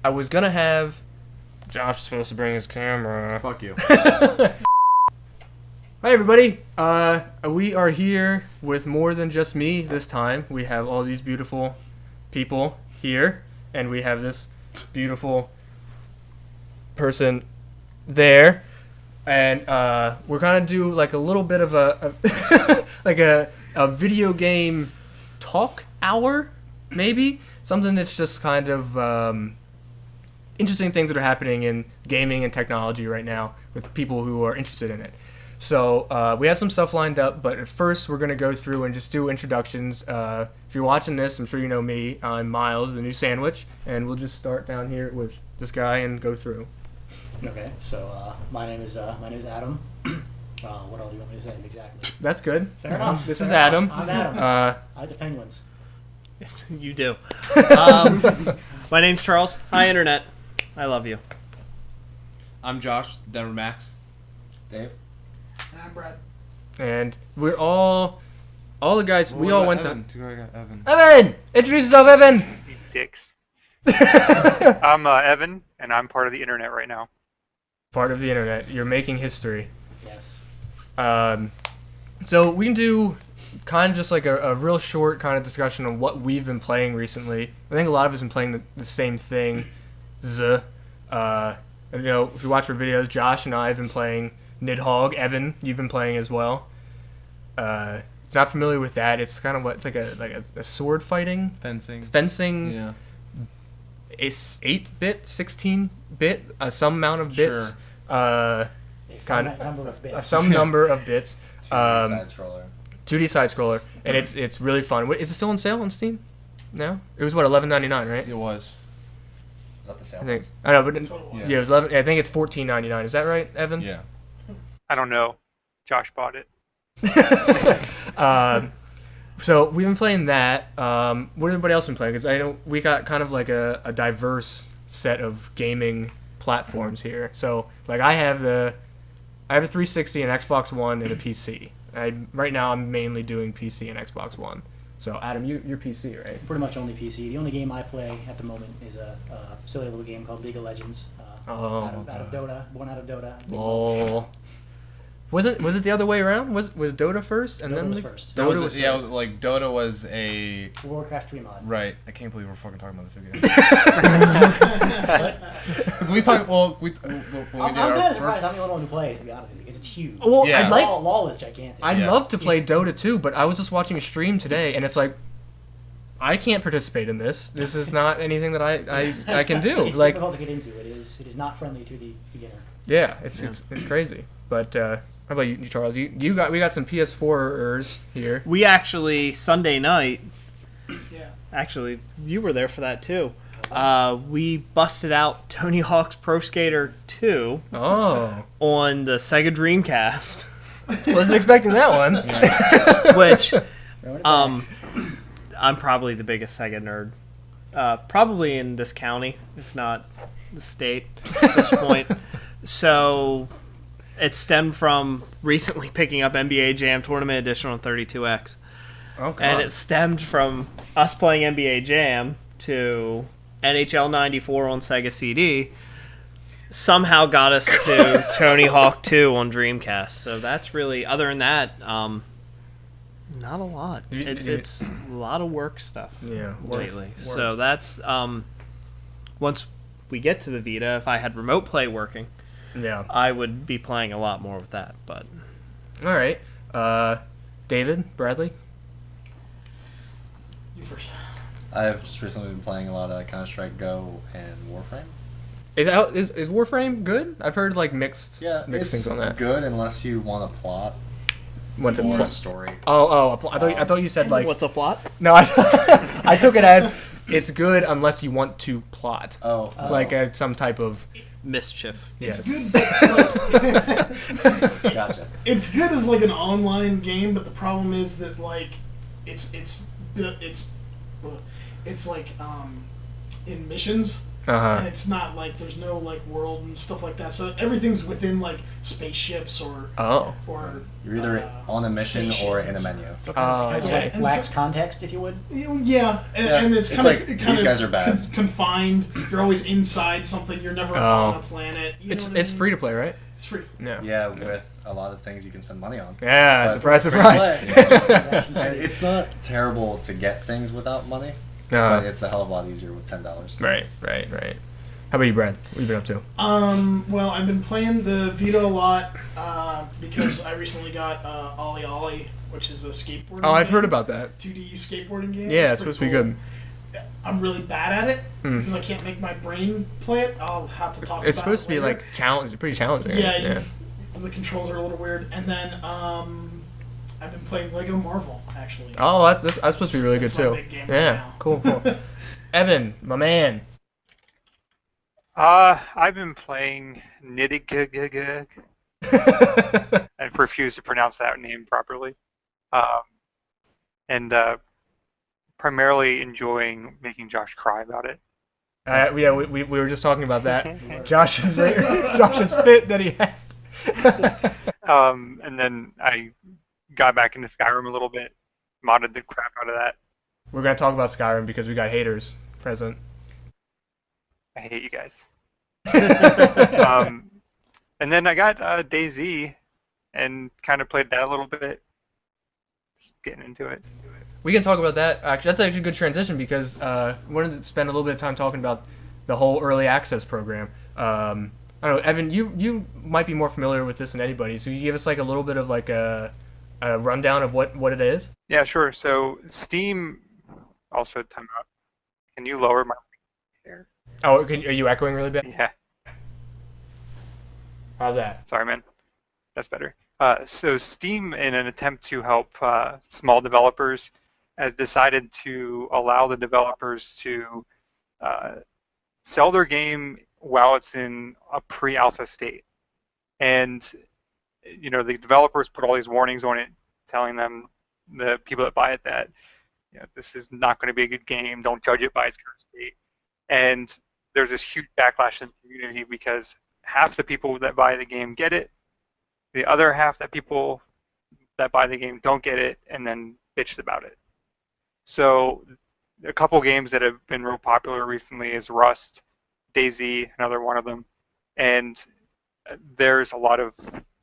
I was gonna have Josh supposed to bring his camera. Fuck you. Hi everybody. We are here with more than just me this time. We have all these beautiful people here, and we have this beautiful person there, and we're gonna do like a little bit of a like a video game talk hour, maybe something that's just kind of interesting things that are happening in gaming and technology right now with people who are interested in it. So we have some stuff lined up, but at first we're going to go through and just do introductions. If you're watching this, I'm sure you know me. I'm Miles, the new sandwich, and we'll just start down here with this guy and go through. Okay, so my name is Adam. What all do you want me to say exactly? That's good. Fair enough. This Fair is enough. Adam. I'm Adam. I like the Penguins. You do. My name's Charles. Hi, Internet. I love you. I'm Josh, Denver Max. Dave. I'm Brad. And we're all the guys. We all went Evan? to. I got Evan. Evan, introduce yourself, Evan. You dicks. I'm Evan, and I'm part of the internet right now. Part of the internet. You're making history. Yes. So we can do kind of just like a real short kind of discussion on what we've been playing recently. I think a lot of us have been playing the same thing. You know, if you watch our videos, Josh and I have been playing Nidhogg. Evan, you've been playing as well. Not familiar with that. It's kind of what it's like a sword fighting. Fencing. Yeah. It's 8-bit, 16-bit, some amount of bits. A Kind finite number of bits. Some number of bits. 2D side scroller. 2D side scroller, and it's really fun. Wait, is it still on sale on Steam? No, it was what, $11.99, right? It was. Is that the sale? I think. I know, but Yeah. yeah, it was 11. I think it's $14.99. Is that right, Evan? Yeah. I don't know. Josh bought it. So we've been playing that. What has everybody else been playing? Because I know we got kind of like a diverse set of gaming platforms here. So like I have a 360, an Xbox One, and a PC. Right now I'm mainly doing PC and Xbox One. So Adam, you're PC, right? Pretty much only PC. The only game I play at the moment is a silly little game called League of Legends. Out of Dota, born out of Dota. Oh. Was it the other way around? Was Dota first and Dota then was first. Dota was, was yeah, first. like Dota was a Warcraft 3 mod. right. I can't believe we're fucking talking about this again. Because we talked. Well, when we did I'm kind our of surprised first. I'm the only one who plays, to be honest with you, because it's huge. Well, Yeah. LOL is gigantic. I'd Yeah. love to play Dota too, but I was just watching a stream today, and it's like, I can't participate in this. This is not anything that I can do. It's Like, difficult to get into. It is not friendly to the beginner. yeah, it's crazy. But how about you, Charles? We got some PS4ers here. We actually, Sunday night, Yeah. actually, you were there for that too. We busted out Tony Hawk's Pro Skater 2 Oh, on the Sega Dreamcast, wasn't expecting that one. which Throwing it back. I'm probably the biggest Sega nerd. Probably in this county, if not the state at this point. So it stemmed from recently picking up NBA Jam Tournament Edition on 32X. Oh, God. And it stemmed from us playing NBA Jam to NHL 94 on Sega CD. Somehow got us to Tony Hawk 2 on Dreamcast. So that's really, other than that, not a lot. It's a lot of work stuff Yeah, lately. So that's, once we get to the Vita, if I had remote play working, yeah. I would be playing a lot more with that. But All right, David, Bradley. You first. I've just recently been playing a lot of Counter-Strike Go and Warframe. Is Warframe good? I've heard like mixed It's things on that. good unless you want a plot Went to or pl- a story. I thought you said like what's a plot? no. I took it as it's good unless you want to plot, Oh, like some type of Mischief. yes. Good, but, like, gotcha. it's good as like an online game, but the problem is that like it's like in missions. and it's not like there's no like world and stuff like that. So everything's within like spaceships or You're either on a mission or in a menu. It lacks context, if you would. Yeah, and it's kind of these guys are bad. Confined. You're always inside something. You're never on a planet. You know what I It's mean? free to play, right? It's free. Yeah, with a lot of things you can spend money on. Yeah, But surprise, free to surprise. play. And it's not terrible to get things without money, but it's a hell of a lot easier with $10. Right. How about you, Brad? What have you been up to? Well, I've been playing the Vita a lot because I recently got Ollie Ollie, which is a skateboarding. Oh, I've game. heard about that. 2D skateboarding game. Yeah, it's supposed to be good. I'm really bad at it because I can't make my brain play it. I'll have to talk. It's about supposed it to be later. like pretty challenging. Yeah, the controls are a little weird. And then I've been playing Lego Marvel actually. Oh, that's supposed to be really good That's my too. big game right Yeah, now. cool. Evan, my man. I've been playing Nitty and refuse to pronounce that name properly. And primarily enjoying making Josh cry about it. Yeah, we were just talking about that. Josh's fit that he had. And then I got back into Skyrim a little bit, modded the crap out of that. We're gonna talk about Skyrim because we got haters present. I hate you guys. And then I got DayZ and kind of played that a little bit. Just getting into it. We can talk about that. Actually, that's actually a good transition because we wanted to spend a little bit of time talking about the whole early access program. I don't know, Evan, you might be more familiar with this than anybody, so you give us like a little bit of like a rundown of what it is? Yeah, sure. So Steam, also time out. Can you lower my hair? Oh, are you echoing really bad? Yeah. How's that? Sorry, man. That's better. So Steam, in an attempt to help small developers, has decided to allow the developers to sell their game while it's in a pre-alpha state. And, you know, the developers put all these warnings on it, telling them, the people that buy it, that, you know, this is not going to be a good game, don't judge it by its current state. And there's this huge backlash in the community because half the people that buy the game get it, the other half that people that buy the game don't get it, and then bitched about it. So a couple games that have been real popular recently is Rust, DayZ, another one of them, and there's a lot of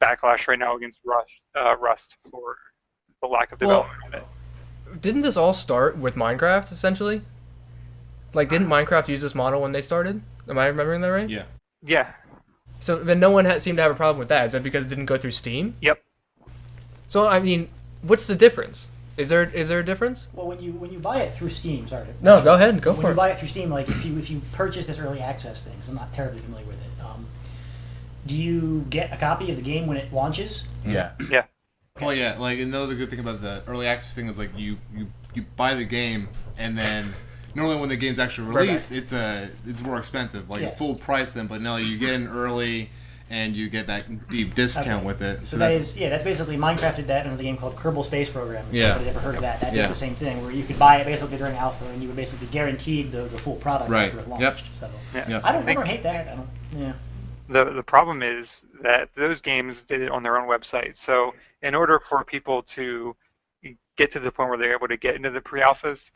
backlash right now against Rust for the lack of development of it. Didn't this all start with Minecraft, essentially? Like, didn't Minecraft use this model when they started? Am I remembering that right? Yeah. Yeah. So then no one seemed to have a problem with that. Is that because it didn't go through Steam? Yep. So, I mean, what's the difference? Is there a difference? Well, when you buy it through Steam, sorry. No, go ahead. Go When for you it. buy it through Steam, like if you purchase this early access thing, 'cause I'm not terribly familiar with it, do you get a copy of the game when it launches? Yeah. Yeah. Well, yeah. Like another good thing about the early access thing is like you buy the game and then normally when the game's actually released, it's more expensive, like Yes. full price then. But no, you get in early and you get that deep discount Okay. with it. So that's basically Minecraft did that in the game called Kerbal Space Program. If Yeah. anybody's ever heard of that? That Yeah. did the same thing, where you could buy it basically during alpha, and you were basically guaranteed the full product Right. after it launched. Yep. So Yep. I don't hate that. I don't. Yeah. The problem is that those games did it on their own website. So in order for people to get to the point where they're able to get into the pre-alphas,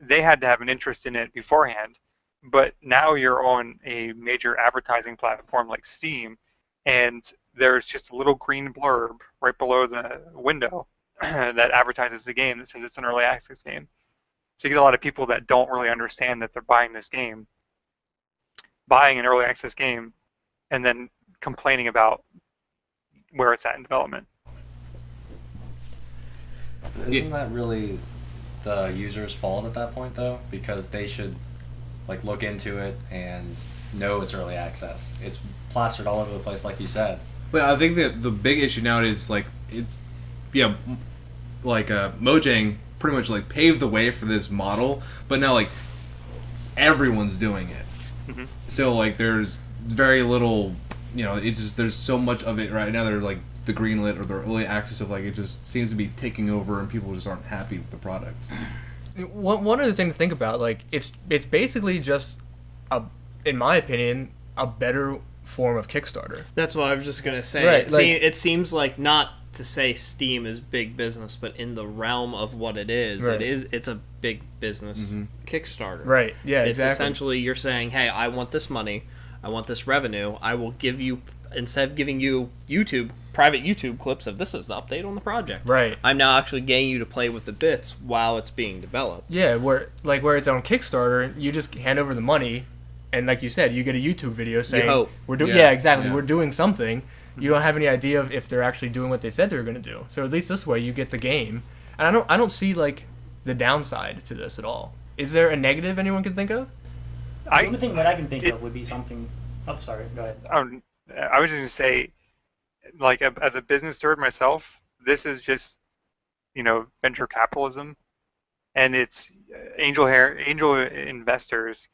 they had to have an interest in it beforehand. But now you're on a major advertising platform like Steam, and there's just a little green blurb right below the window that advertises the game that says it's an early access game. So you get a lot of people that don't really understand that they're buying this game, buying an early access game, and then complaining about where it's at in development. Isn't that really the user's fault at that point, though? Because they should like look into it and know it's early access. It's plastered all over the place, like you said. But I think that the big issue now is like Mojang pretty much like paved the way for this model, but now like everyone's doing it. Mm-hmm. So like there's very little, it's just there's so much of it right now. They're like the greenlit or the early access of like it just seems to be taking over, and people just aren't happy with the product. One other thing to think about, like it's basically just in my opinion, a better form of Kickstarter. That's what I was just gonna say. Right, It seems like, not to say Steam is big business, but in the realm of what it is, Right. it's a big business Kickstarter. Right. Yeah. It's exactly. essentially you're saying, hey, I want this money, I want this revenue. I will give you, instead of giving you private YouTube clips of this is the update on the project. Right. I'm now actually getting you to play with the bits while it's being developed. Yeah. Where it's on Kickstarter, you just hand over the money, and like you said, you get a YouTube video saying hope. we're doing. Yeah, Yeah. Exactly. yeah. We're doing something. You don't have any idea of if they're actually doing what they said they were going to do. So at least this way, you get the game. And I don't see like the downside to this at all. Is there a negative anyone can think of? The only thing that I can think of would be something. Oh, sorry. Go ahead. I was just gonna say, like, as a business nerd myself, this is just, venture capitalism, and it's angel investors.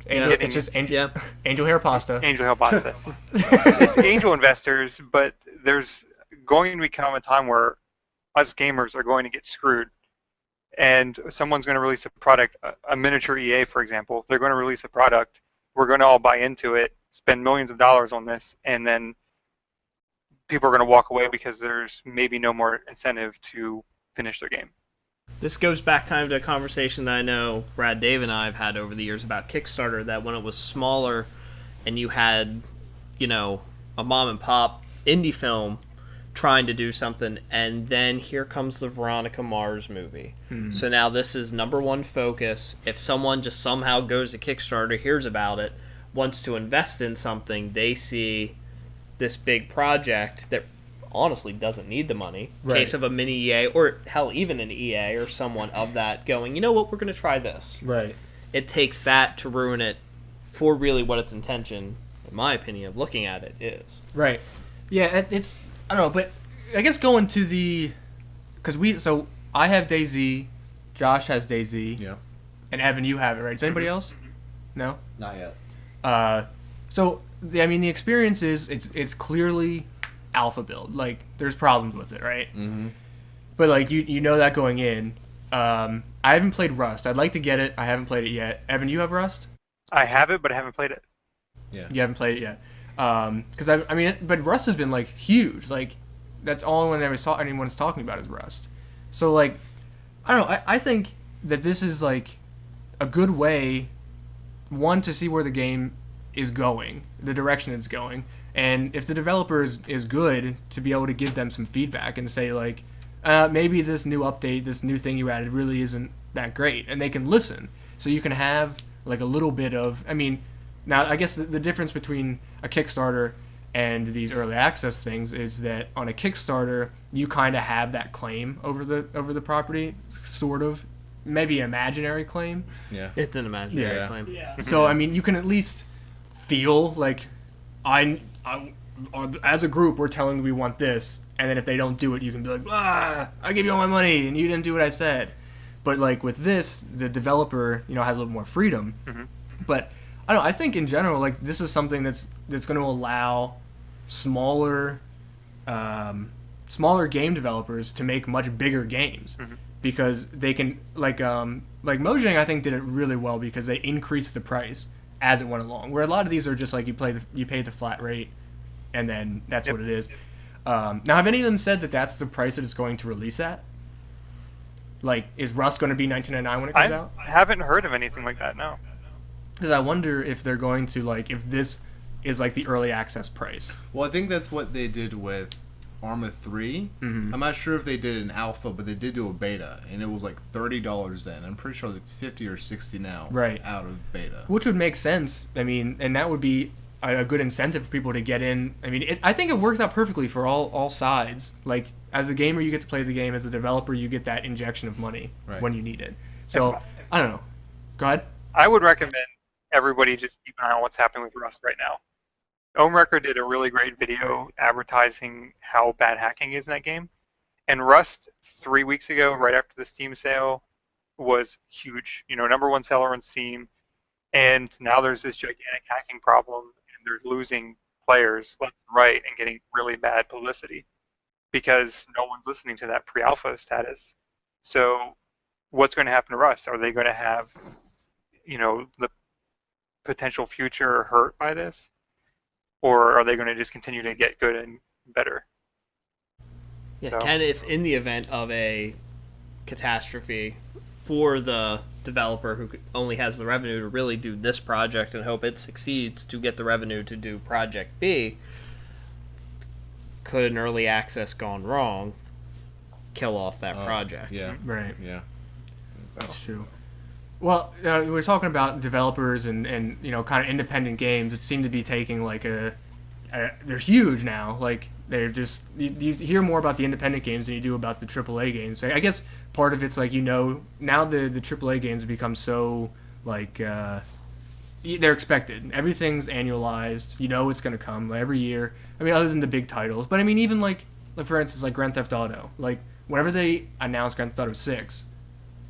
Angel, Yeah. it's just angel, Yeah. angel hair pasta. Angel Hill Pasta. It's angel investors, but there's going to become a time where us gamers are going to get screwed, and someone's going to release a product, a miniature EA, for example. They're going to release a product. We're going to all buy into it, spend millions of dollars on this, and then people are going to walk away because there's maybe no more incentive to finish their game. This goes back kind of to a conversation that I know Brad, Dave, and I have had over the years about Kickstarter, that when it was smaller and you had, a mom and pop indie film trying to do something, and then here comes the Veronica Mars movie. So now this is number one focus. If someone just somehow goes to Kickstarter, hears about it, wants to invest in something, they see this big project that honestly doesn't need the money. Right. Case of a mini EA, or hell, even an EA or someone of that going, you know what, we're going to try this. Right. It takes that to ruin it for really what its intention, in my opinion, of looking at it is. Right. Yeah, it's I don't know, but I guess going to the so I have DayZ, Josh has DayZ, Yeah. and Evan, you have it, right? Does anybody else? No. Not yet. So the experience is it's clearly alpha build. Like there's problems with it, right? Mm-hmm. But like you know that going in. I haven't played Rust. I'd like to get it. I haven't played it yet. Evan, you have Rust? I have it, but I haven't played it. Yeah. You haven't played it yet. But Rust has been like huge. Like that's all anyone's talking about is Rust. So like, I don't know. I think that this is like a good way, one, to see where the game is going, the direction it's going, and if the developer is good, to be able to give them some feedback and say like, maybe this new update, this new thing you added really isn't that great, and they can listen. So you can have like a little bit of, now I guess the difference between a Kickstarter and these early access things is that on a Kickstarter you kind of have that claim over the property, sort of, maybe an imaginary claim. Yeah. It's an imaginary Yeah. claim. Yeah. So you can at least feel like I as a group we're telling you we want this, and then if they don't do it, you can be like, I gave you all my money and you didn't do what I said. But like with this, the developer has a little more freedom. Mm-hmm. But I don't know. I think in general, like this is something that's going to allow smaller game developers to make much bigger games, because they can like Mojang I think did it really well because they increased the price as it went along. Where a lot of these are just like you pay the flat rate, and then that's what it is. Now, have any of them said that that's the price that it's going to release at? Like, is Rust going to be $19.99 when it comes out? I haven't heard of anything like that. No. Because I wonder if they're going to if this is like the early access price. Well, I think that's what they did with Arma 3. Mm-hmm. I'm not sure if they did an alpha, but they did do a beta, and it was like $30 then. I'm pretty sure it's 50 or 60 now. Right. Out of beta. Which would make sense. And that would be a good incentive for people to get in. I think it works out perfectly for all sides. Like, as a gamer, you get to play the game. As a developer, you get that injection of money when you need it. So, I don't know. Go ahead. I would recommend everybody just keep an eye on what's happening with Rust right now. Omrecker did a really great video advertising how bad hacking is in that game. And Rust, 3 weeks ago, right after the Steam sale, was huge. Number one seller on Steam. And now there's this gigantic hacking problem, and they're losing players left and right and getting really bad publicity because no one's listening to that pre-alpha status. So what's going to happen to Rust? Are they going to have, the potential future hurt by this, or are they going to just continue to get good and better? Yeah, So- can if in the event of a catastrophe for the developer who only has the revenue to really do this project and hope it succeeds to get the revenue to do project B, could an early access gone wrong kill off that project? Yeah. Right. Yeah. That's true. Well, we're talking about developers and kind of independent games, which seem to be taking like they're huge now. Like they're just you hear more about the independent games than you do about the AAA games. I guess part of it's like now the AAA games have become so like they're expected. Everything's annualized. You know it's going to come every year. I mean, other than the big titles, but I mean even like for instance like Grand Theft Auto. Like whenever they announce Grand Theft Auto 6.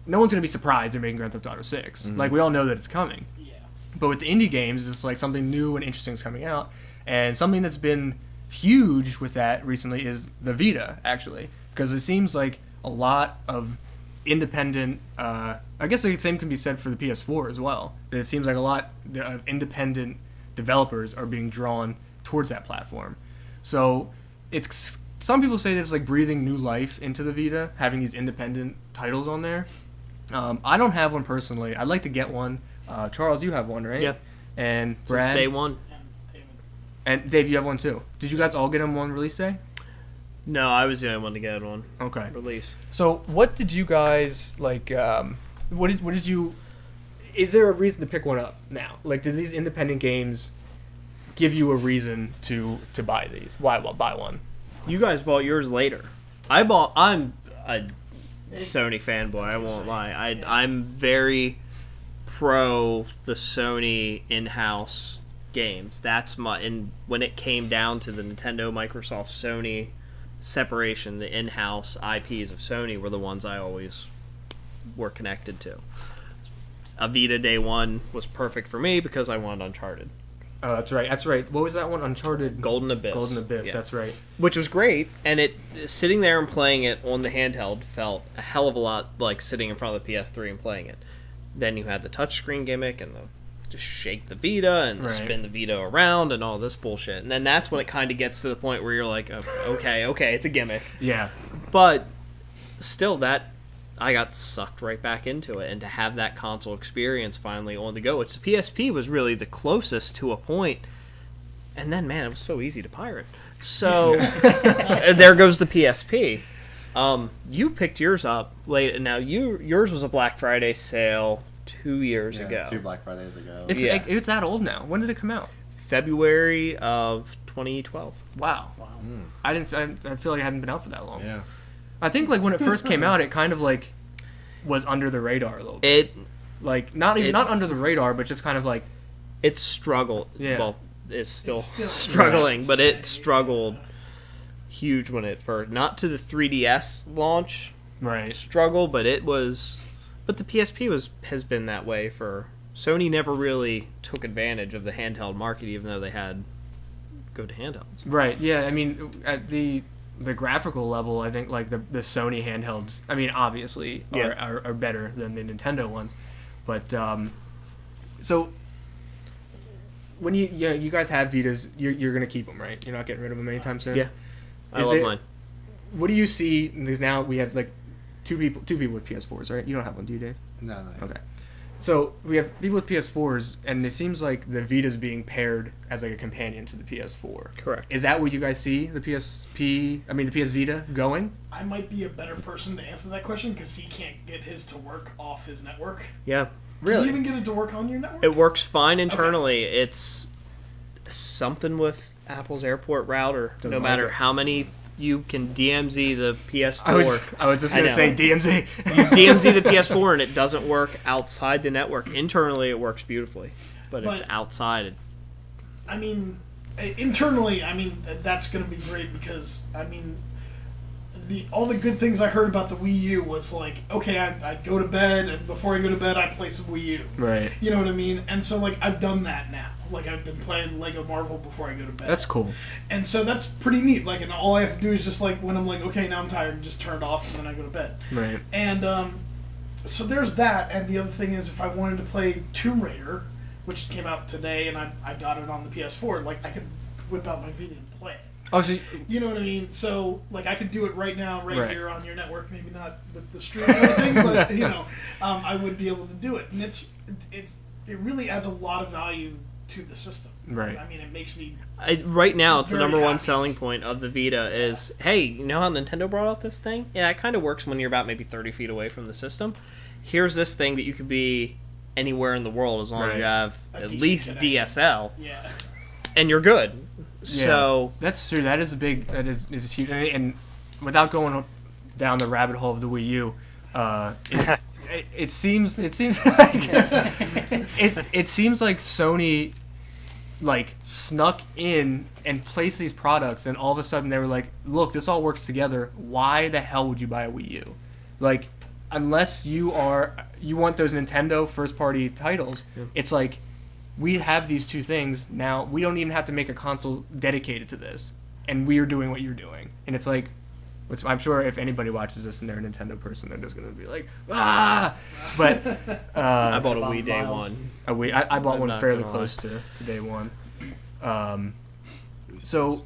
No one's going to be surprised they're making Grand Theft Auto 6. Mm-hmm. Like, we all know that it's coming. Yeah. But with the indie games, it's like something new and interesting is coming out. And something that's been huge with that recently is the Vita, actually. Because it seems like a lot of independent... I guess the same can be said for the PS4 as well. It seems like a lot of independent developers are being drawn towards that platform. So, it's... Some people say that it's like breathing new life into the Vita, having these independent titles on there. I don't have one personally. I'd like to get one. Charles, you have one, right? Yeah. And Brad. Since day one. And Dave, you have one too. Did you guys all get them on release day? No, I was the only one to get one. Okay. Release. So, what did you guys like? What did you? Is there a reason to pick one up now? Like, did these independent games give you a reason to buy these? Why buy one? You guys bought yours later. I'm a Sony fanboy. I won't lie. I'm very pro the Sony in-house games. That's and when it came down to the Nintendo, Microsoft, Sony separation, the in-house IPs of Sony were the ones I always were connected to. A Vita Day One was perfect for me because I wanted Uncharted. Oh, that's right. That's right. What was that one? Uncharted. Golden Abyss. Golden Abyss. Yeah. That's right. Which was great, and it sitting there and playing it on the handheld felt a hell of a lot like sitting in front of the PS3 and playing it. Then you had the touchscreen gimmick and the just shake the Vita and spin the Vita around and all this bullshit. And then that's when it kind of gets to the point where you're like, oh, okay, it's a gimmick. Yeah. But still, that I got sucked right back into it, and to have that console experience finally on the go, which the PSP was really the closest to a point. And then, man, it was so easy to pirate. So, there goes the PSP. You picked yours up late. Now, yours was a Black Friday sale 2 years ago. 2 Black Fridays ago. It's that old now. When did it come out? February of 2012. Wow. I feel like it hadn't been out for that long. Yeah. I think like when it first came out, it kind of like was under the radar a little bit. It Like not under the radar, but just kind of like struggled. Yeah. Well, it's still still- struggling, but it struggled huge when it first. Not to the 3DS launch right. struggle, but it was. But the PSP has been that way for. Sony never really took advantage of the handheld market, even though they had good handhelds. Right. Yeah. I mean, at the graphical level, I think like the Sony handhelds. I mean, obviously are better than the Nintendo ones, but so when you guys have Vitas, you're gonna keep them, right? You're not getting rid of them anytime soon. Yeah, I love mine. What do you see? Because now we have like two people with PS4s, right? You don't have one, do you, Dave? No. Okay. So we have people with PS4s, and it seems like the Vita's being paired as like a companion to the PS4. Correct. Is that what you guys see the PS Vita going? I might be a better person to answer that question because he can't get his to work off his network. Yeah, Can you even get it to work on your network? it works fine internally. It's something with Apple's airport router. Doesn't no like matter it. how many you can DMZ the PS4. I was just gonna know. say DMZ. You DMZ the PS4 and it doesn't work outside the network. Internally, it works beautifully, but it's But- outside. I mean, internally, I mean, that's going to be great because, I mean, all the good things I heard about the Wii U was like, okay, I'd go to bed, and before I go to bed, I'd play some Wii U. Right. You know what I mean? And so, like, I've done that now. Like, I've been playing Lego Marvel before I go to bed. That's cool. And so that's pretty neat. Like, and all I have to do is just, like, when I'm like, okay, now I'm tired, just turn it off, and then I go to bed. Right. And so there's that. And the other thing is, if I wanted to play Tomb Raider, which came out today, and I got it on the PS4. Like, I could whip out my Vita and play it. Oh, so You know what I mean? So, like, I could do it right now, right Right. here on your network. Maybe not with the stream or anything, but I would be able to do it, and it really adds a lot of value to the system. Right. I mean, it makes me. Right now, it's the Very number one happy. selling point of the Vita is, hey, you know how Nintendo brought out this thing? Yeah, it kind of works when you're about maybe 30 feet away from the system. Here's this thing that you could be anywhere in the world as long as Right. you have A at decent least connection. DSL, Yeah. and you're good. yeah, So, that's true. That is is huge. And without going down the rabbit hole of the Wii U, it seems like it seems like Sony like snuck in and placed these products, and all of a sudden they were like, look, this all works together. Why the hell would you buy a Wii U? Like, unless you want those Nintendo first party titles, it's like, we have these two things now. We don't even have to make a console dedicated to this, and we are doing what you're doing. And it's like, which I'm sure if anybody watches this and they're a Nintendo person, they're just gonna be like, ah. But I bought a Wii day Miles. one. I bought I'm one not fairly gonna close to day one. So,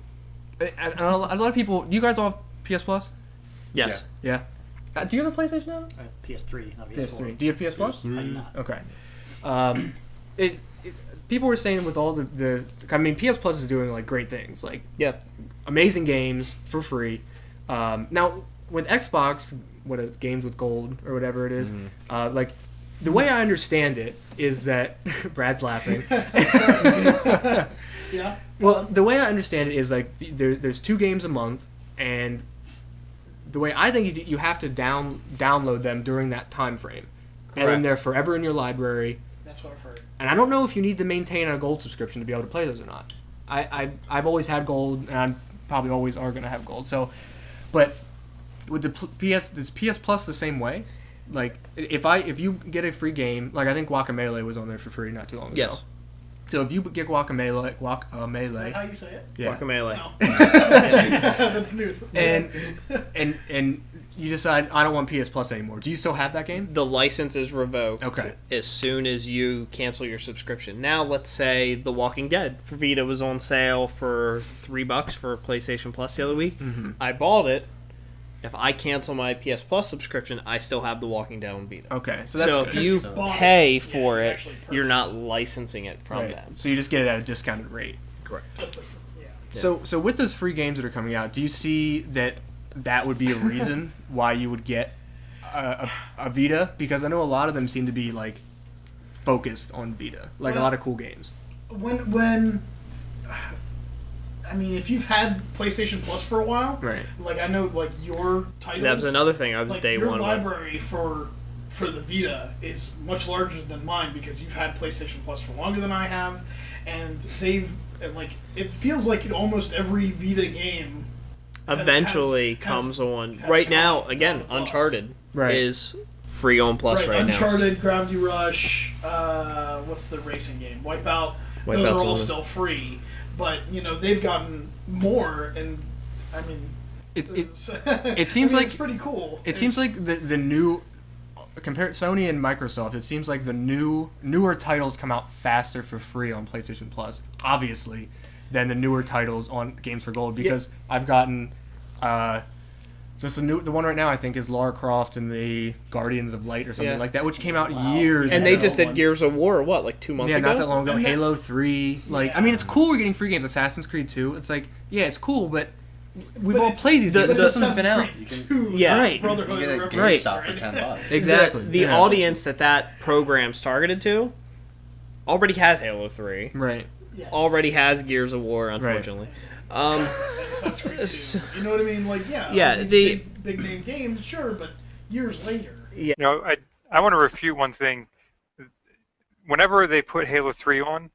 and a lot of people. You guys all have PS Plus? Yes. Yeah. Do you have a PlayStation now? PS3, not PS4. PS3. Do you have PS Plus? I do not. Okay. People were saying with all the I mean, PS Plus is doing like great things, like Yeah. amazing games for free. Now with Xbox, games with gold or whatever it is, like the way I understand it is that Brad's laughing. Yeah. Well, the way I understand it is like there's 2 games a month, and the way I think you have to download them during that time frame, and then Correct. they're forever in your library. That's what I've heard. And I don't know if you need to maintain a gold subscription to be able to play those or not. I've always had gold, and I probably always are going to have gold. So, but with the PS, is PS Plus the same way? Like, if you get a free game, like I think Guacamelee was on there for free not too long ago. Yes. So if you get Guacamelee, Is that how you say it? yeah, Guacamelee. No. That's news. and you decide I don't want PS Plus anymore. Do you still have that game? The license is revoked Okay. as soon as you cancel your subscription. Now, let's say The Walking Dead for Vita was on sale for $3 for PlayStation Plus the other week. Mm-hmm. I bought it. If I cancel my PS Plus subscription, I still have The Walking Dead on Vita. Okay, so that's So good. if you So- pay for you it, actually you're purchase not licensing it from Right. them. So you just get it at a discounted rate. Correct. Yeah. So with those free games that are coming out, do you see that would be a reason why you would get a Vita? Because I know a lot of them seem to be like focused on Vita, like a Well- lot of cool games. When I mean, if you've had PlayStation Plus for a while, Right. like I know, like your titles. That was another thing I was like day your one with. library for the Vita is much larger than mine because you've had PlayStation Plus for longer than I have, and they've like it feels like almost every Vita game Eventually has- comes on. has Right come now, on again, Plus. Uncharted Right. is free on Plus right now. Uncharted, Gravity Rush, what's the racing game? Wipeout. Those Wipeout's are all on. still free, but they've gotten more, and I mean, It seems I mean, like it's pretty cool. It seems like the new compared Sony and Microsoft. It seems like the newer titles come out faster for free on PlayStation Plus, obviously, than the newer titles on Games for Gold. Because I've gotten just the one right now. I think is Lara Croft and the Guardians of Light or something Yeah. like that, which came out years And ago. they just did Gears of War, what, like 2 months Yeah, ago? not that long ago. And that- Halo 3. Like, I mean, it's cool we're getting free games. Assassin's Creed 2. It's like, yeah, it's cool, but we've But all it's- played these games. The system's been out. Assassin's Creed 2, Yeah. Right. Brotherhood, You get a or Right. GameStop for $10. Exactly. The Yeah. audience that program's targeted to already has Halo 3, Right. Yes. already has Gears of War, unfortunately. Assassin's Creed 2. You know what I mean? Like, Yeah, these big name games, sure, but years later. I want to refute one thing. Whenever they put Halo 3 on,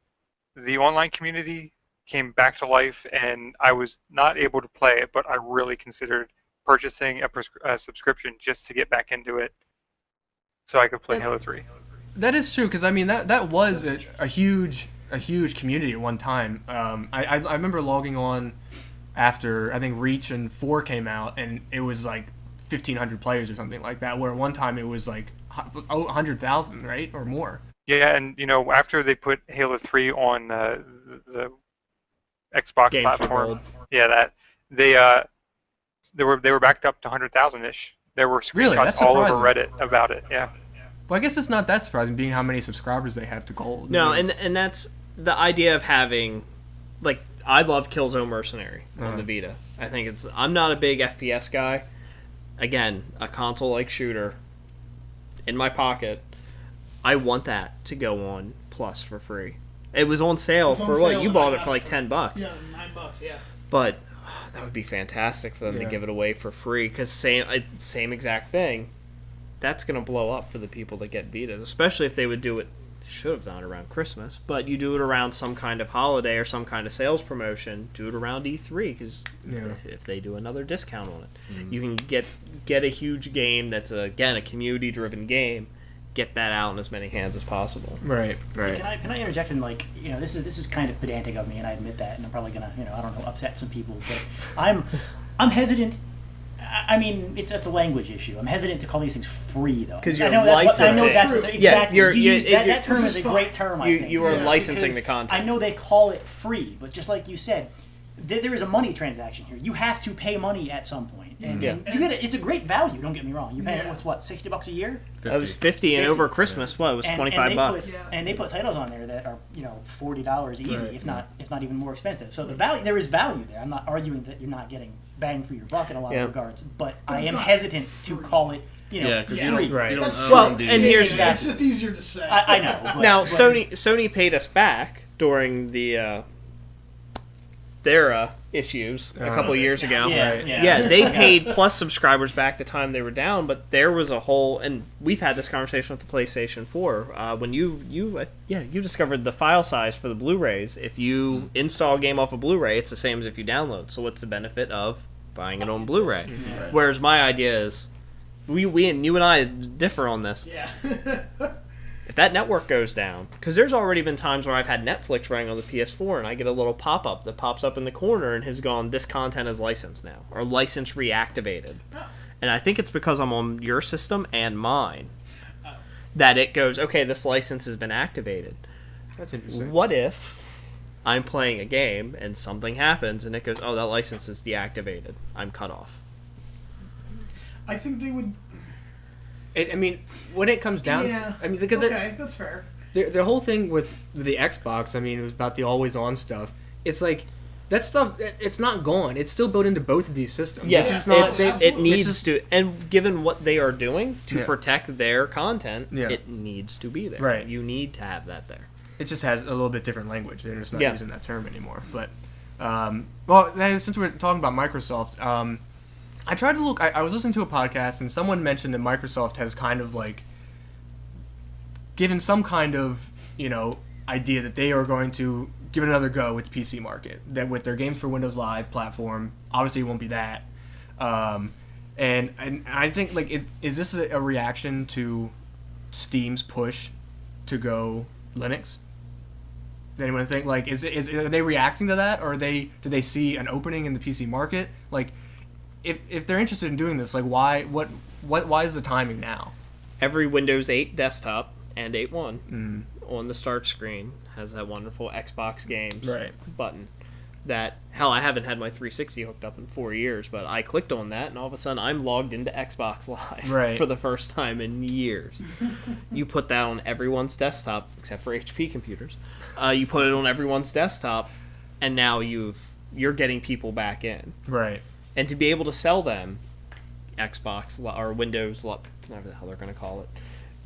the online community came back to life, and I was not able to play it, but I really considered purchasing a subscription just to get back into it, so I could play Halo 3. That is true, because I mean that was a huge community at one time. I remember logging on after I think Reach and 4 came out, and it was like 1,500 players or something like that. Where at one time it was like 100,000, right, or more. Yeah, and after they put Halo 3 on the Xbox Games for platform, Gold. yeah, that they were backed up to 100,000 ish. There were Really? screenshots That's all over surprising. Reddit about it. Yeah. Well, I guess it's not that surprising, being how many subscribers they have to Gold. No, I mean, and that's the idea of having, like, I love Killzone Mercenary on the Vita. I think I'm not a big FPS guy. Again, a console-like shooter in my pocket. I want that to go on Plus for free. It was on sale It's on for sale what? You and bought I it got for like $10. Yeah, $9. Yeah. But that would be fantastic for them to Yeah. give it away for free, because same exact thing. That's going to blow up for the people that get Vitas, especially if they would do it. Should have done it around Christmas, but you do it around some kind of holiday or some kind of sales promotion. Do it around E3, because if they do another discount on it, you can get a huge game that's again a community-driven game. Get that out in as many hands as possible. Right. Can I interject and this is kind of pedantic of me, and I admit that, and I'm probably gonna I don't know, upset some people, but I'm hesitant. I mean, it's a language issue. I'm hesitant to call these things free, though. 'Cause I you're know that's what, I know licensing. that's what exactly. you're- that term which is is a fine. great term. I think You are Yeah, licensing because the content. I know they call it free, but just like you said, there is a money transaction here. You have to pay money at some point, and Yeah. you get it. It's a great value. Don't get me wrong. You're paying Yeah. what $60 a year, It was 50, and 50. over Christmas, what? It was and, $25. And they put titles on there that are $40 easy, Right. if not even more expensive. So the value, there is value there. I'm not arguing that you're not getting bang for your buck in a lot Yeah. of regards, but I it's am not hesitant to free. call it Yeah, because free. Right. you don't That's own Well, the. and here's- It's just easier to say. I know. But, Now, but- Sony paid us back during the their issues a couple years ago. Yeah, Right. Yeah, they paid Plus subscribers back the time they were down, but there was a whole, and we've had this conversation with the PlayStation 4. When you discovered the file size for the Blu-rays. If you install a game off a Blu-ray, it's the same as if you download. So what's the benefit of buying it on Blu-ray? Right. Whereas my idea is, we and you and I differ on this. Yeah. If that network goes down, because there's already been times where I've had Netflix running on the PS4 and I get a little pop-up that pops up in the corner and has gone, this content is licensed now, or license reactivated. And I think it's because I'm on your system and mine that it goes, okay, this license has been activated. That's interesting. What if I'm playing a game and something happens and it goes, oh, that license is deactivated. I'm cut off. I think they would. I mean, when it comes down, Yeah. I mean, because Okay, that's fair. the whole thing with the Xbox, I mean, it was about the always-on stuff. It's like that stuff. It's not gone. It's still built into both of these systems. Yes, It's not. absolutely. it needs just- to, and given what they are doing to Yeah. protect their content, Yeah. it needs to be there. Right. You need to have that there. It just has a little bit different language. They're just not Yeah. using that term anymore. But well, since we're talking about Microsoft, I tried to look. I was listening to a podcast and someone mentioned that Microsoft has kind of like given some kind of idea that they are going to give it another go with the PC market. That with their games for Windows Live platform, obviously it won't be that. And I think like is this a reaction to Steam's push to go Linux? Does anyone think like are they reacting to that, or do they see an opening in the PC market? Like if they're interested in doing this, like why is the timing now? Every Windows 8 desktop and 8.1 on the start screen has that wonderful Xbox Games Right. button. That, hell, I haven't had my 360 hooked up in 4 years, but I clicked on that, and all of a sudden I'm logged into Xbox Live Right. for the first time in years. You put that on everyone's desktop, except for HP computers. You put it on everyone's desktop, and now you're getting people back in. Right. And to be able to sell them Xbox or Windows, whatever the hell they're going to call it,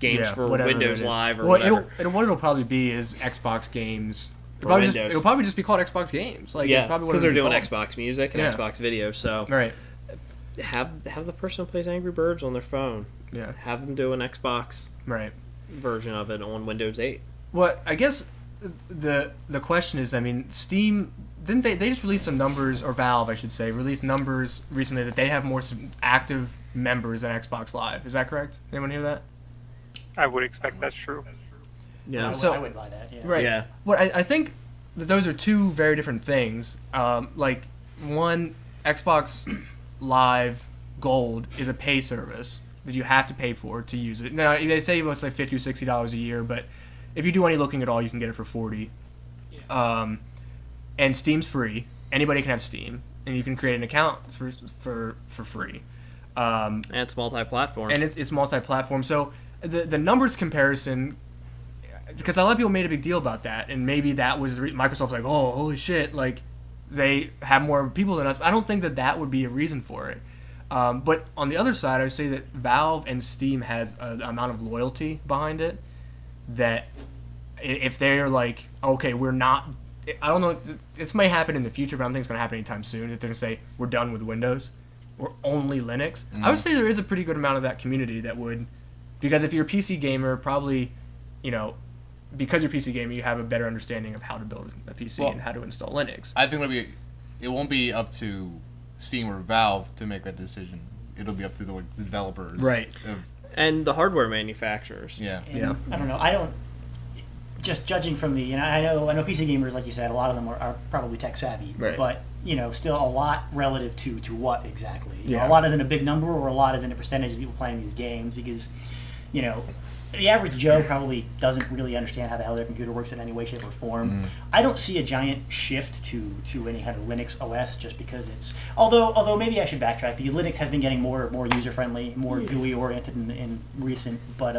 games for whatever Windows it is. Live or Well, whatever. what it'll probably be is Xbox games. For Windows. It'll probably just be called Xbox Games. Like Yeah, probably because they're doing called. Xbox Music and Yeah. Xbox Video. So Right. have the person who plays Angry Birds on their phone. Yeah. Have them do an Xbox Right. version of it on Windows 8. Well, I guess the question is, I mean, Steam didn't they just released some numbers, or Valve, I should say, released numbers recently that they have more active members than Xbox Live. Is that correct? Anyone hear that? I would expect that's true. Yeah. So- I would buy that. Yeah. Right. Yeah. Well, I think that those are two very different things. Like, one, Xbox Live Gold is a pay service that you have to pay for to use it. Now, they say it's like $50 or $60 a year, but if you do any looking at all, you can get it for $40. And Steam's free. Anybody can have Steam, and you can create an account for free. And it's multi-platform. And it's multi-platform. So the numbers comparison, because a lot of people made a big deal about that, and maybe that was Microsoft's like, oh, holy shit, like they have more people than us. I don't think that would be a reason for it. But on the other side, I would say that Valve and Steam has an amount of loyalty behind it that if they're like, okay, we're not, I don't know, this may happen in the future, but I don't think it's going to happen anytime soon, that they're going to say, we're done with Windows, we're only Linux. I would say there is a pretty good amount of that community that would, because if you're a PC gamer, probably, because you're a PC gamer, you have a better understanding of how to build a PC and how to install Linux. I think it won't be up to Steam or Valve to make that decision. It'll be up to the developers. Right. And the hardware manufacturers. Yeah. And I don't know. Just judging from the, I know PC gamers, like you said, a lot of them are probably tech savvy, right. But still a lot relative to what exactly? Yeah. A lot isn't a big number, or a lot isn't a percentage of people playing these games, because the average Joe probably doesn't really understand how the hell their computer works in any way, shape, or form. I don't see a giant shift to any kind of Linux OS just because it's... Although maybe I should backtrack, because Linux has been getting more user-friendly, more GUI-oriented in recent... But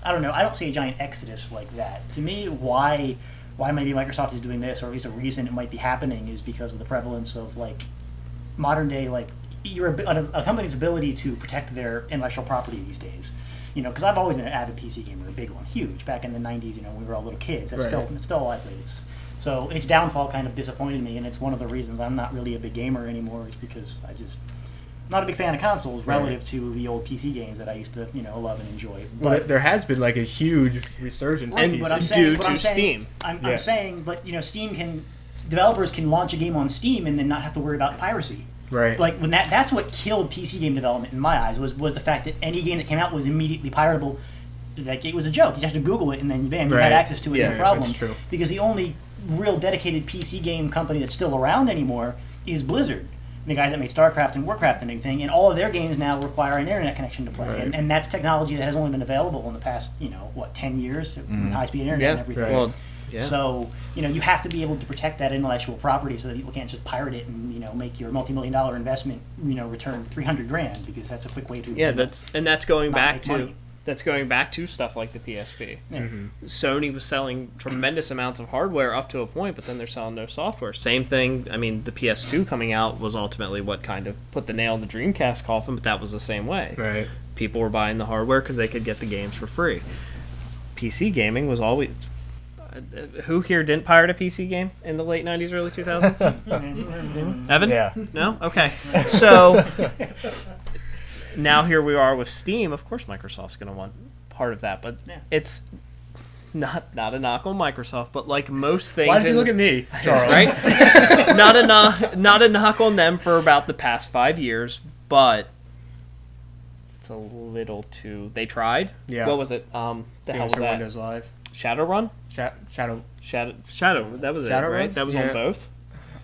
I don't know. I don't see a giant exodus like that. To me, why maybe Microsoft is doing this, or at least a reason it might be happening, is because of the prevalence of modern-day a company's ability to protect their intellectual property these days. Because I've always been an avid PC gamer, a big one, huge. Back in the 90s, when we were all little kids. It's still likely. So its downfall kind of disappointed me, and it's one of the reasons I'm not really a big gamer anymore, is because I'm not a big fan of consoles relative to the old PC games that I used to, love and enjoy. But there has been a huge resurgence in PC. Due to Steam. I'm saying, but Steam developers can launch a game on Steam and then not have to worry about piracy. Right. When that's what killed PC game development in my eyes, was the fact that any game that came out was immediately piratable. It was a joke. You just have to Google it and then bam, you had access to it, no problem. That's true. Because the only real dedicated PC game company that's still around anymore is Blizzard. The guys that made StarCraft and Warcraft and everything, and all of their games now require an internet connection to play. Right. And that's technology that has only been available in the past, 10 years, high-speed internet and everything. Right. Well, So, you have to be able to protect that intellectual property so that people can't just pirate it and, make your multi-million-dollar investment, return $300,000, because that's a quick way to that's going not back make to money. that's going back to stuff like the PSP. Yeah. Sony was selling tremendous amounts of hardware up to a point, but then they're selling no software. Same thing. I mean, the PS2 coming out was ultimately what kind of put the nail in the Dreamcast coffin, but that was the same way. Right. People were buying the hardware because they could get the games for free. PC gaming was always... who here didn't pirate a PC game in the late 90s, early 2000s? Evan? Yeah. No? Okay. So... now here we are with Steam. Of course Microsoft's going to want part of that, but it's not a knock on Microsoft, but like most things... Why did you look at me, Charles? Right? not a knock on them for about the past 5 years, but it's a little too... They tried? Yeah. What was it? The hell Games was for that? Windows Live. Shadowrun? Shadow. That was it, Shadowrun? right? That was Yeah. on both?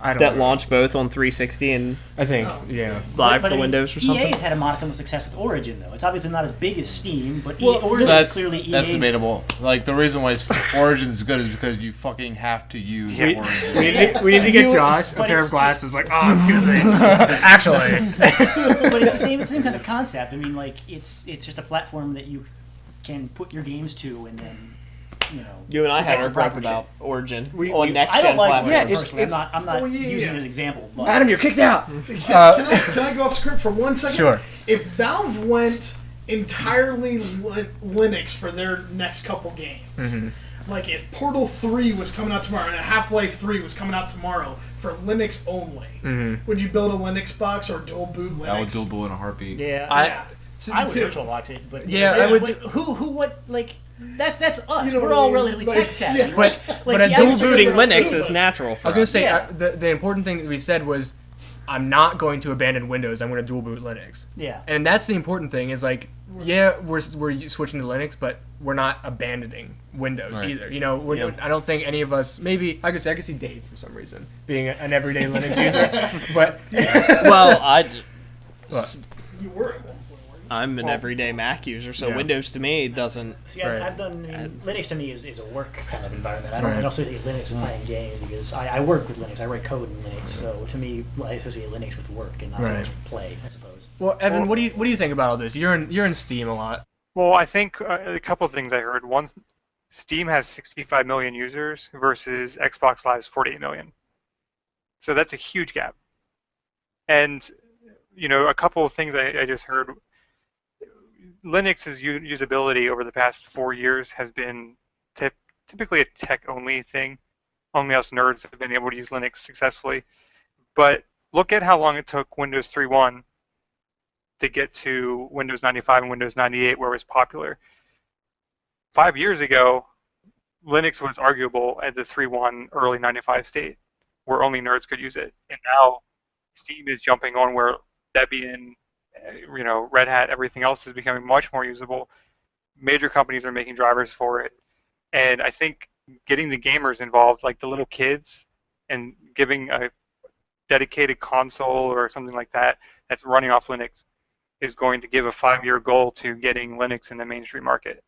I don't That know. launched both on 360 and I think, yeah. live But for Windows or something? EA's had a modicum of success with Origin, though. It's obviously not as big as Steam, but Well, Origin is clearly EA's... That's debatable. The reason why Origin is good is because you fucking have to use We, Origin. we need to get Josh a but pair it's- of glasses. Excuse me. Actually. But it's the same kind of concept. I mean, it's just a platform that you can put your games to, and then You and I had protect our the gripe property. about Origin We- on we- next I gen don't like platforms. Origin Yeah, it's- personally. I'm not Oh, yeah, using yeah. it as an example. But Adam, you're kicked out. Can I go off script for 1 second? Sure. If Valve went entirely Linux for their next couple games, like if Portal 3 was coming out tomorrow and Half-Life 3 was coming out tomorrow for Linux only, would you build a Linux box or dual boot Linux? I would dual boot in a heartbeat. yeah, I would too. virtualbox it. But Yeah, I would but what that's us. You know We're what I all mean? relatively Like, tech savvy. yeah. But a the dual average Booting user Linux too, is but- natural for I was going to us. say, Yeah. the important thing that we said was, I'm not going to abandon Windows. I'm going to dual boot Linux. Yeah. And that's the important thing is we're switching to Linux, but we're not abandoning Windows Right. either. I don't think any of us, maybe, I could see Dave for some reason, being an everyday Linux user. But, Well, What? You were at one point, weren't I'm an Well, everyday Mac user, so Yeah. Windows to me doesn't. See, Right. I've done Linux to me is a work kind of environment. I don't Right. associate Linux with playing games because I work with Linux. I write code in Linux, so to me, I associate Linux with work and not so Right. much with play, I suppose. Well, Evan, what do you think about all this? You're in Steam a lot. Well, I think a couple of things I heard. One, Steam has 65 million users versus Xbox Live's 48 million. So that's a huge gap. And, a couple of things I just heard. Linux's usability over the past 4 years has been typically a tech-only thing. Only us nerds have been able to use Linux successfully. But look at how long it took Windows 3.1 to get to Windows 95 and Windows 98 where it was popular. 5 years ago, Linux was arguable at the 3.1 early 95 state where only nerds could use it. And now Steam is jumping on where Debian, Red Hat, everything else is becoming much more usable. Major companies are making drivers for it. And I think getting the gamers involved, like the little kids, and giving a dedicated console or something like that that's running off Linux is going to give a 5-year goal to getting Linux in the mainstream market.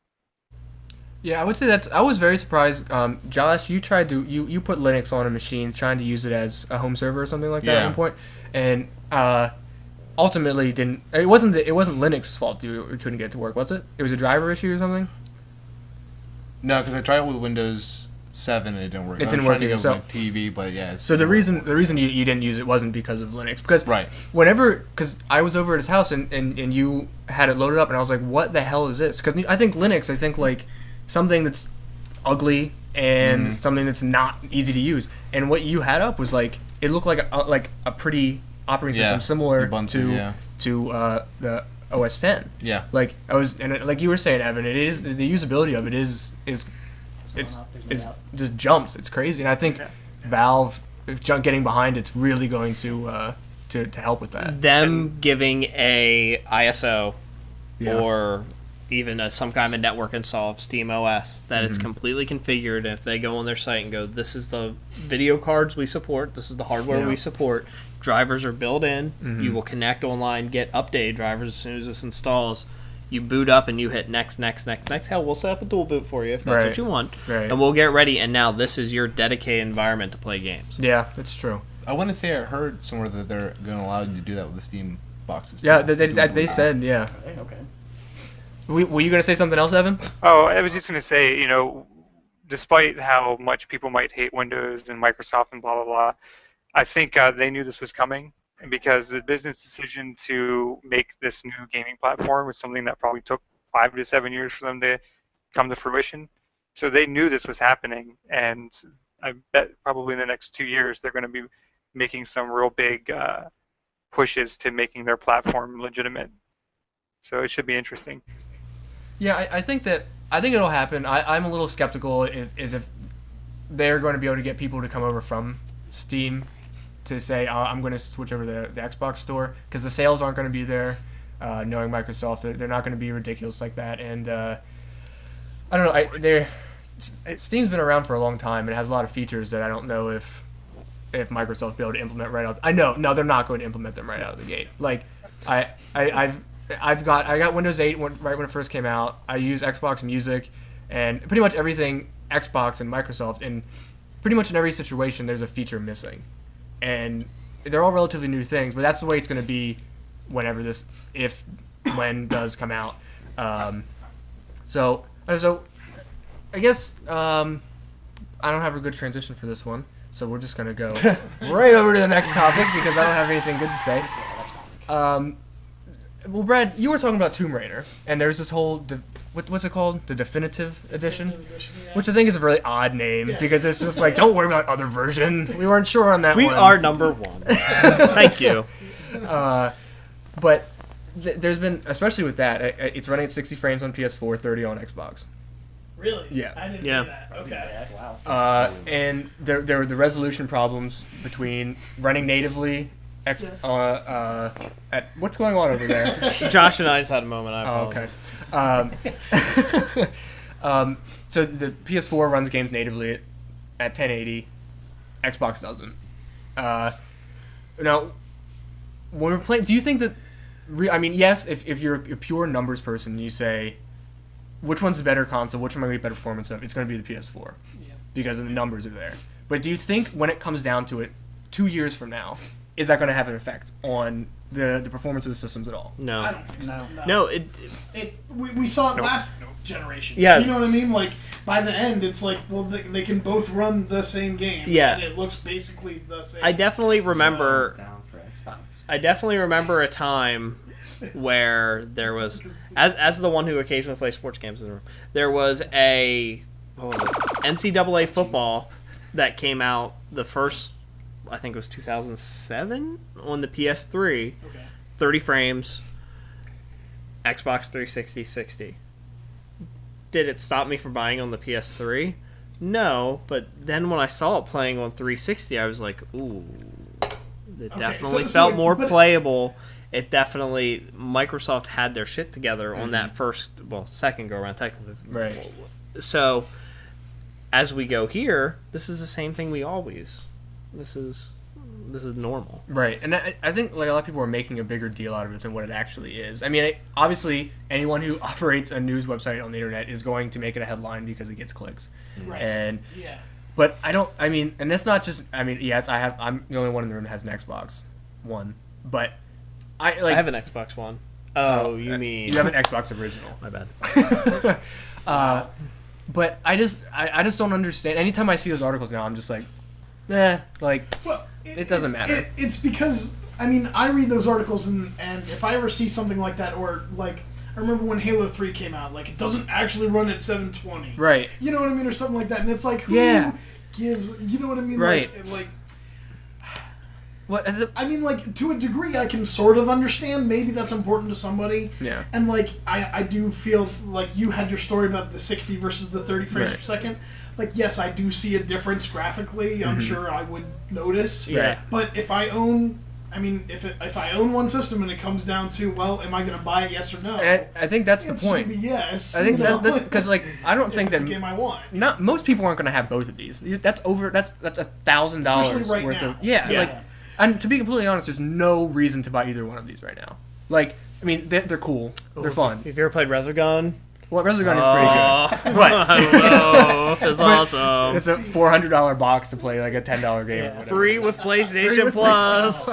Yeah, I would say I was very surprised. Josh, you tried to you put Linux on a machine, trying to use it as a home server or something like that at one point, and ultimately didn't. It wasn't Linux's fault you couldn't get it to work, was it? It was a driver issue or something. No, because I tried it with Windows 7 and it didn't work. It I didn't was work trying to either, go so- with my TV, but yeah. So the reason you didn't use it wasn't because of Linux, because Right. because I was over at his house and you had it loaded up and I was like, what the hell is this? Because I think Linux, like something that's ugly and something that's not easy to use, and what you had up was like it looked like a pretty operating system similar Ubuntu, to the OS 10. Yeah. Like like you were saying, Evan, it is the usability of it is just jumps. It's crazy, and I think Valve, if getting behind it's really going to help with that. Them giving a ISO Yeah. or even some kind of network install of Steam OS that it's completely configured. If they go on their site and go, this is the video cards we support, this is the hardware Yeah. we support, drivers are built in, you will connect online, get updated drivers as soon as this installs. You boot up and you hit next. Hell, we'll set up a dual boot for you if that's Right. what you want. Right. And we'll get ready, and now this is your dedicated environment to play games. Yeah, that's true. I want to say I heard somewhere that they're going to allow you to do that with the Steam boxes. Yeah, too. they said, yeah. Okay. Were you gonna say something else, Evan? Oh, I was just going to say, despite how much people might hate Windows and Microsoft and blah, blah, blah, I think they knew this was coming because the business decision to make this new gaming platform was something that probably took 5 to 7 years for them to come to fruition. So they knew this was happening, and I bet probably in the next 2 years they're going to be making some real big pushes to making their platform legitimate. So it should be interesting. Yeah, I think it'll happen. I'm a little skeptical is if they're going to be able to get people to come over from Steam to say, I'm going to switch over to the Xbox store, because the sales aren't going to be there. Knowing Microsoft, they're not going to be ridiculous like that. And I don't know. Steam's been around for a long time and it has a lot of features that I don't know if Microsoft will be able to implement right out. I know, no, they're not going to implement them right out of the gate. Like I got Windows 8 right when it first came out. I use Xbox Music and pretty much everything Xbox and Microsoft, and pretty much in every situation there's a feature missing. And they're all relatively new things, but that's the way it's going to be whenever when does come out. So I guess I don't have a good transition for this one, so we're just going to go right over to the next topic because I don't have anything good to say. Well, Brad, you were talking about Tomb Raider, and there's this whole what's it called? The Definitive Edition, which I think is a really odd name because it's just like, don't worry about other version. We weren't sure on that. We one. are number one. Thank you. But there's been, especially with that, it's running at 60 frames on PS4, 30 on Xbox. Really? Yeah. I didn't Yeah. know that. Okay. Wow. And there were the resolution problems between running natively. At what's going on over there? Josh and I just had a moment. I Oh, apologize. okay. So the PS4 runs games natively at 1080. Xbox doesn't. Now, when we're playing, do you think that I mean, yes, if you're a pure numbers person, you say, which one's the better console, which one might be better performance of, it's going to be the PS4. Yeah. Because the numbers are there. But do you think when it comes down to it, 2 years from now, is that going to have an effect on the performance of the systems at all? No. I don't think so. No, We saw it last generation. Yeah. You know what I mean? Like, by the end, it's like, well, they can both run the same game. Yeah. And it looks basically the same. I definitely remember. Down for Xbox. I definitely remember a time where there was, as the one who occasionally plays sports games in the room, there was a NCAA football that came out the first, I think it was 2007 on the PS3, Okay. 30 frames, Xbox 360 60. Did it stop me from buying on the PS3? No, but then when I saw it playing on 360, I was like, ooh, it definitely felt more playable. It definitely, Microsoft had their shit together on that second go around technically. Right. So, as we go here, this is the same thing we always. This is normal. Right, and I think like a lot of people are making a bigger deal out of it than what it actually is. I mean, obviously, anyone who operates a news website on the internet is going to make it a headline because it gets clicks. Right. And Yeah. but I mean, and that's not just. I mean, yes, I'm the only one in the room that has an Xbox One, but I have an Xbox One. Oh, you mean you have an Xbox original? My bad. But I just don't understand. Anytime I see those articles now, I'm just like, like. Well, it doesn't matter. It's because, I mean, I read those articles, and if I ever see something like that, or, like, I remember when Halo 3 came out, like, it doesn't actually run at 720. Right. You know what I mean? Or something like that. And it's like, who gives, you know what I mean? Right. Like what? I mean, like, to a degree, I can sort of understand. Maybe that's important to somebody. Yeah. And, like, I do feel like you had your story about the 60 versus the 30 frames per second. Like, yes, I do see a difference graphically. I'm sure I would notice. Yeah. But if I own, if I own one system and it comes down to, well, am I going to buy it, yes or no? And I think that's the It's point. gonna be yes. I think you know? that's because like I don't If think it's that a game I want. not most people aren't going to have both of these. That's $1,000 Especially right worth now. of like. And to be completely honest, there's no reason to buy either one of these right now. Like, I mean, they're cool, they're fun. Have you ever played Resogun? Well, Resogun is pretty good, but Hello, it's awesome. it's a $400 box to play like a $10 game. Or whatever. Free with PlayStation Plus.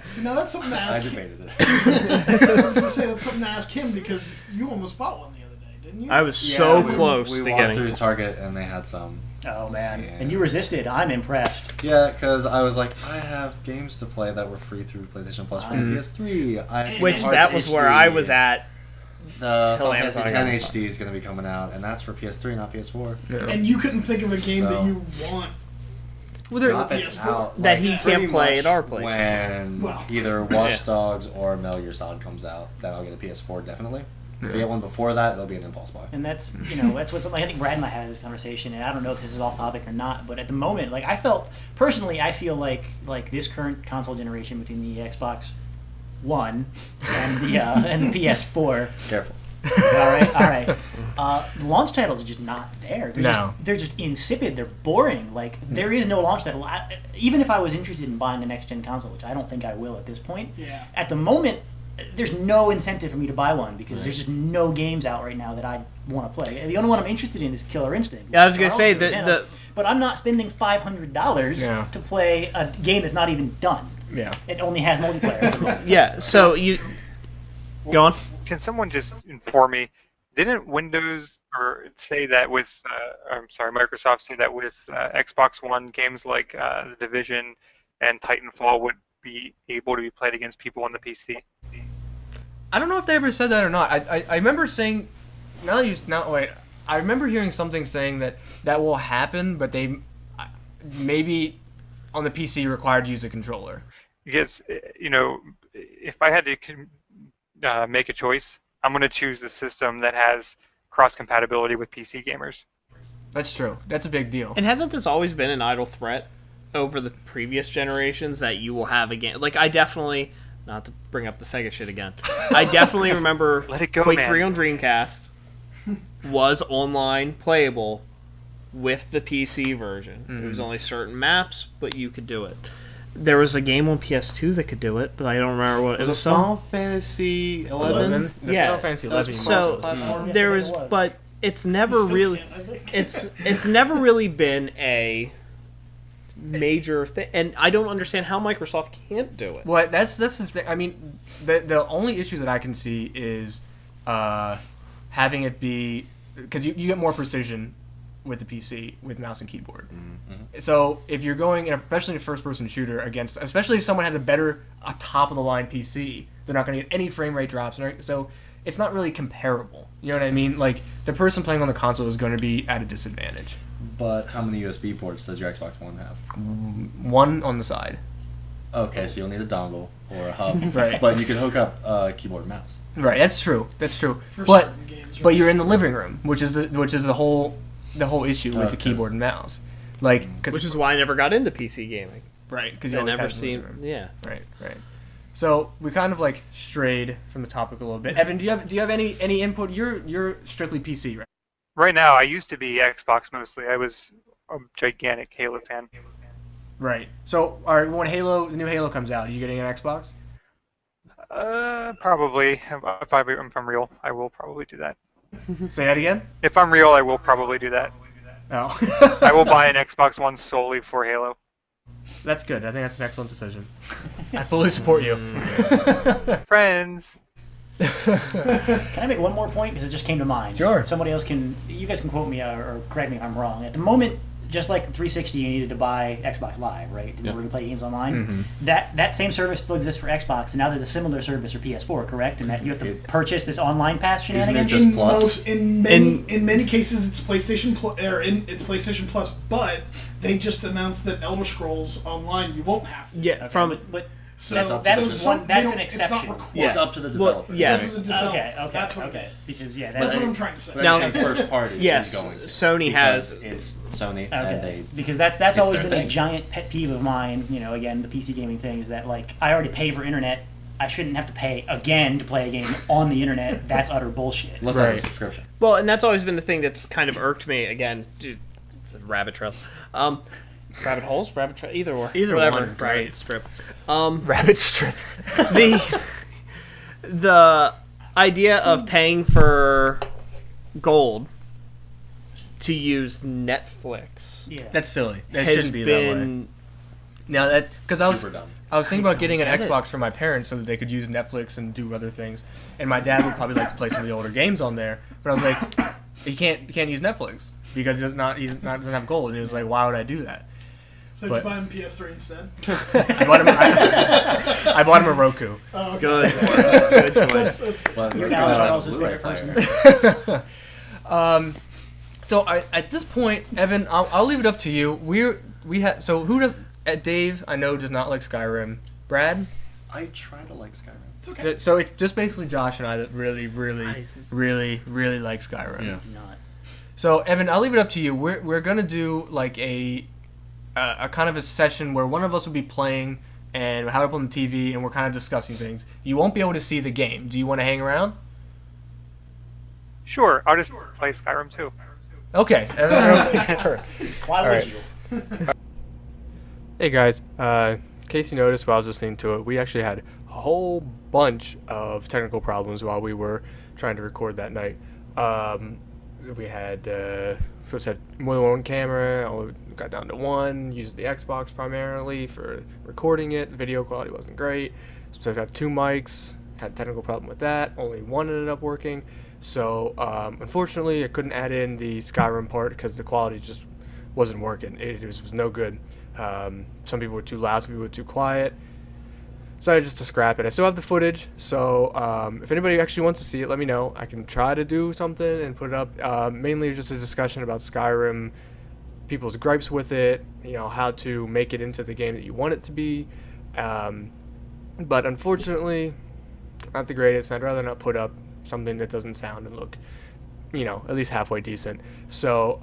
See, now that's something to I ask him. debated it. I was going to say that's something to ask him because you almost bought one the other day, didn't you? I was so we, close we to walked getting through it. Target and they had some. Oh man, Yeah. and you resisted. I'm impressed. Yeah, because I was like, I have games to play that were free through PlayStation Plus for PS3. Which Hearts that was HD. where I was at. The Till Final Fantasy Amazon got X HD is going to be coming out, and that's for PS3, not PS4. Yeah. And you couldn't think of a game that So- you want. Well, they're- Not that's PS4. out, That like, he can't pretty play much at our place. When Well. either Watch Dogs or Metal Gear Solid comes out, then I'll get a PS4 definitely. If I get one before that, it'll be an impulse buy. And that's that's what's like. I think Brad and I had this conversation, and I don't know if this is off topic or not, but at the moment, like I feel like this current console generation between the Xbox One and the PS4. Careful. All right. The launch titles are just not there. They're just insipid. They're boring. Like there is no launch title. Even if I was interested in buying a next gen console, which I don't think I will at this point. Yeah. At the moment, there's no incentive for me to buy one because there's just no games out right now that I want to play. The only one I'm interested in is Killer Instinct. Yeah, I was gonna say Charles that but I'm not spending $500 Yeah. to play a game that's not even done. yeah. It only has multiplayer. at the moment. yeah. So you go on. Can someone just inform me? Didn't Windows say that with Microsoft say that with Xbox One games like The Division and Titanfall would be able to be played against people on the PC? I don't know if they ever said that or not. I remember saying, I remember hearing something saying that will happen, but they maybe on the PC required to use a controller. Because if I had to make a choice, I'm going to choose the system that has cross compatibility with PC gamers. That's true. That's a big deal. And hasn't this always been an idle threat over the previous generations that you will have a game? Like I definitely, not to bring up the Sega shit again, I definitely remember Let it go, Quake man. 3 on Dreamcast was online playable with the PC version. It was only certain maps, but you could do it. there was a game on PS2 that could do it, but I don't remember what it was. Final Fantasy 11? The Yeah. Final Fantasy 11. So platform. there I was, think it was. but it's never Still really, can't, I think. it's never really been a major thing, and I don't understand how Microsoft can't do it. Well, that's the thing. I mean, the only issue that I can see is having it be because you get more precision with the PC with mouse and keyboard. So if you're going, especially in a first-person shooter against, especially if someone has a top-of-the-line PC, they're not going to get any frame rate drops. So it's not really comparable. You know what I mean? Like the person playing on the console is going to be at a disadvantage. But how many USB ports does your Xbox One have? One on the side. Okay, so you'll need a dongle or a hub. Right. But you can hook up keyboard and mouse. Right. That's true. That's true. For But certain games, but right? you're in the living room, which is the whole issue with the 'cause- keyboard and mouse. Like, Which is why I never got into PC gaming. right because you I always never have it in the living seen, room. yeah. Right. So we kind of like strayed from the topic a little bit. Evan, do you have any input? You're strictly PC, right? Right now, I used to be Xbox mostly. I was a gigantic Halo fan. Right. So, when the new Halo comes out, are you getting an Xbox? Probably. If I'm real, I will probably do that. Say that again. If I'm real, I will probably do that. Oh. I will buy an Xbox One solely for Halo. That's good. I think that's an excellent decision. I fully support you. Friends. Can I make one more point? Because it just came to mind. Sure. You guys can quote me or correct me if I'm wrong. At the moment, just like the 360, you needed to buy Xbox Live, right, in order to play games online. That same service still exists for Xbox, and now there's a similar service for PS4, correct? And that you have to purchase this online pass shenanigans. just Plus? In many cases, it's PlayStation it's PlayStation Plus, but they just announced that Elder Scrolls Online you won't have to. Yeah, Okay, but So that's so an some- they don't- exception. It's not required. Yeah. It's up to the Well, developer. yes. This is a developer. Okay. That's what Okay. Because That's what I'm trying to say. But Now- anything first party Yes, is going to. Sony because has- it's Sony and Okay. they Because that's it's always their been a thing. giant pet peeve of mine. You know, again, the PC gaming thing is that like I already pay for internet. I shouldn't have to pay again to play a game on the internet. That's utter bullshit. unless Right. that's a subscription. Well, and that's always been the thing that's kind of irked me. Again, dude, it's a rabbit trails, rabbit holes, rabbit trail, either or, Either whatever. one is great. Rabbit strip. Rabbit strip. The idea of paying for gold to use Netflix Yeah. That's silly. That has shouldn't be that way. been Now that because I was Super dumb. I was thinking about getting an get it. Xbox for my parents so that they could use Netflix and do other things, and my dad would probably like to play some of the older games on there. But I was like, he can't use Netflix because doesn't have gold. And he was like, why would I do that? So But- did you buy him PS3 instead? I bought him a Roku. Oh, okay. good. Good choice. That's good. Well, You're we now could have Charles' a Blu-ray favorite player. person. So at this point, Evan, I'll leave it up to you. We have so who does Dave? I know does not like Skyrim. Brad. I try to like Skyrim. It's okay. So it's just basically Josh and I that really like Skyrim. Yeah. Not. So Evan, I'll leave it up to you. We're gonna do like a kind of a session where one of us will be playing and we'll have it up on the TV and we're kind of discussing things. You won't be able to see the game. Do you want to hang around? Sure, I'll just play Skyrim too. Okay. Why would right. you? Hey guys, in case you noticed while I was listening to it, we actually had a whole bunch of technical problems while we were trying to record that night. We had supposed to have more than one camera, only got down to one, used the Xbox primarily for recording it, video quality wasn't great. So I have two mics, had a technical problem with that, only one ended up working. So unfortunately I couldn't add in the Skyrim part because the quality just wasn't working. It was no good. Some people were too loud, some people were too quiet. Decided just to scrap it. I still have the footage, so if anybody actually wants to see it, let me know. I can try to do something and put it up. Mainly just a discussion about Skyrim, people's gripes with it, how to make it into the game that you want it to be. But unfortunately, not the greatest. I'd rather not put up something that doesn't sound and look at least halfway decent. So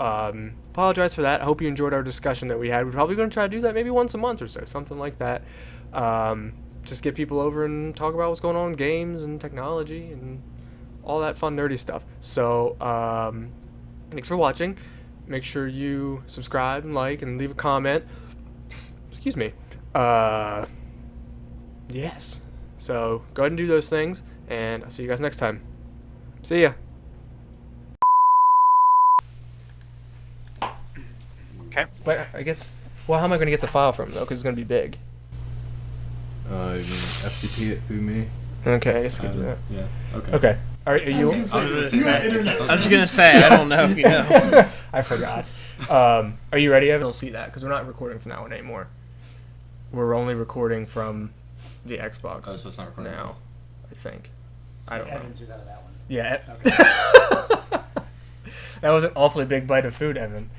apologize for that. I hope you enjoyed our discussion that we had. We're probably going to try to do that maybe once a month or so, something like that. Just get people over and talk about what's going on in games and technology and all that fun nerdy stuff. So thanks for watching. Make sure you subscribe and like and leave a comment. Excuse me. Yes. So go ahead and do those things, and I'll see you guys next time. See ya. Okay. But I guess. Well, how am I going to get the file from though? Because it's going to be big. You mean FTP it through me? Okay, I guess I can do that. Yeah. Okay. Okay. Are you? I was gonna say, you got internet. I was gonna say, I don't know if you know. I forgot. Are you ready, Evan? You'll see that because we're not recording from that one anymore. We're only recording from the Xbox Oh, so it's not recording now. I think. I don't know. Evans is out of that one. Yeah. Okay. That was an awfully big bite of food, Evan.